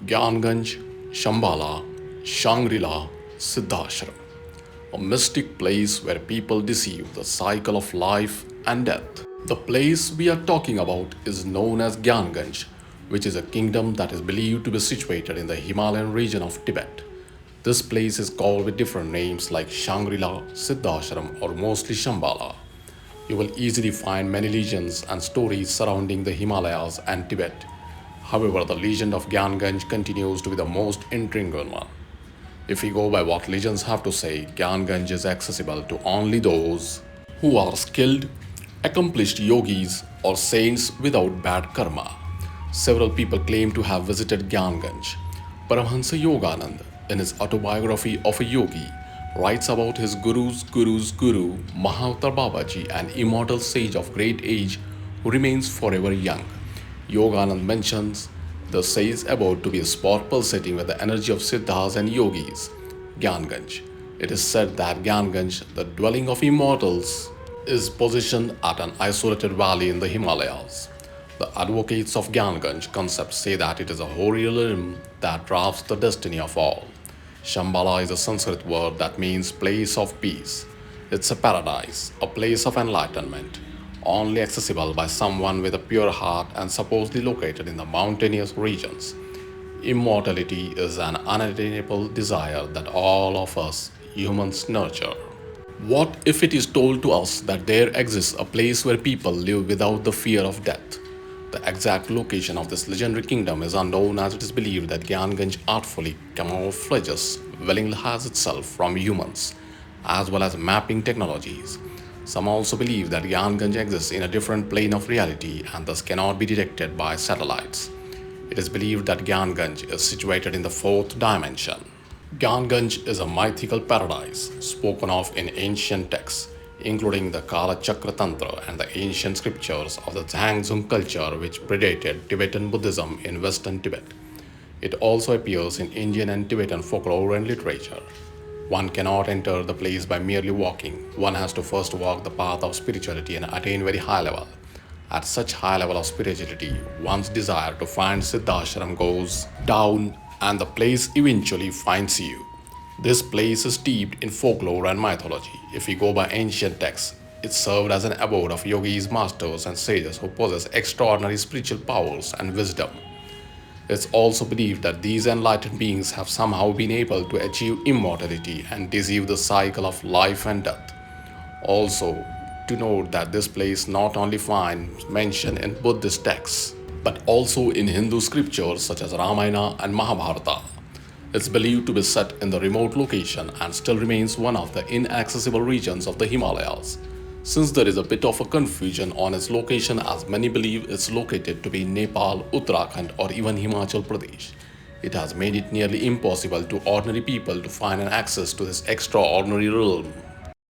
Gyanganj, Shambhala, Shangri-La, siddhashram, a mystic place where people deceive the cycle of life and death. The place we are talking about is known as Gyanganj, which is a kingdom that is believed to be situated in the Himalayan region of Tibet. This place is called with different names like Shangri-La, Siddhashram, or mostly Shambhala. You will easily find many legends and stories surrounding the Himalayas and Tibet. However, the legend of Gyanganj continues to be the most intriguing one. If we go by what legends have to say, Gyanganj is accessible to only those who are skilled, accomplished yogis, or saints without bad karma. Several people claim to have visited Gyanganj. Paramhansa Yoganand, in his autobiography of a yogi, writes about his guru's guru, Mahavatar Babaji, an immortal sage of great age who remains forever young. Yoganand mentions the sage abode to be a spot pulsating with the energy of siddhas and yogis, Gyanganj. It is said that Gyanganj, the dwelling of immortals, is positioned at an isolated valley in the Himalayas. The advocates of Gyanganj concept say that it is a holy realm that drafts the destiny of all. Shambhala is a Sanskrit word that means place of peace. It's a paradise, a place of enlightenment, only accessible by someone with a pure heart and supposedly located in the mountainous regions. Immortality is an unattainable desire that all of us humans nurture. What if it is told to us that there exists a place where people live without the fear of death? The exact location of this legendary kingdom is unknown, as it is believed that Gyanganj artfully camouflages dwelling has itself from humans, as well as mapping technologies. Some also believe that Gyanganj exists in a different plane of reality and thus cannot be detected by satellites. It is believed that Gyanganj is situated in the fourth dimension. Gyanganj is a mythical paradise spoken of in ancient texts, including the Kala Chakra Tantra and the ancient scriptures of the Dzangzung culture, which predated Tibetan Buddhism in western Tibet. It also appears in Indian and Tibetan folklore and literature. One cannot enter the place by merely walking. One has to first walk the path of spirituality and attain very high level. At such high level of spirituality, one's desire to find siddhashram goes down and the place eventually finds you. This place is steeped in folklore and mythology. If we go by ancient texts, it served as an abode of yogis, masters, and sages who possess extraordinary spiritual powers and wisdom. It's also believed that these enlightened beings have somehow been able to achieve immortality and deceive the cycle of life and death. Also, to note that this place not only finds mention in Buddhist texts, but also in Hindu scriptures such as Ramayana and Mahabharata. It's believed to be set in the remote location and still remains one of the inaccessible regions of the Himalayas. Since there is a bit of a confusion on its location, as many believe it's located to be in Nepal, Uttarakhand, or even Himachal Pradesh, it has made it nearly impossible to ordinary people to find an access to this extraordinary realm.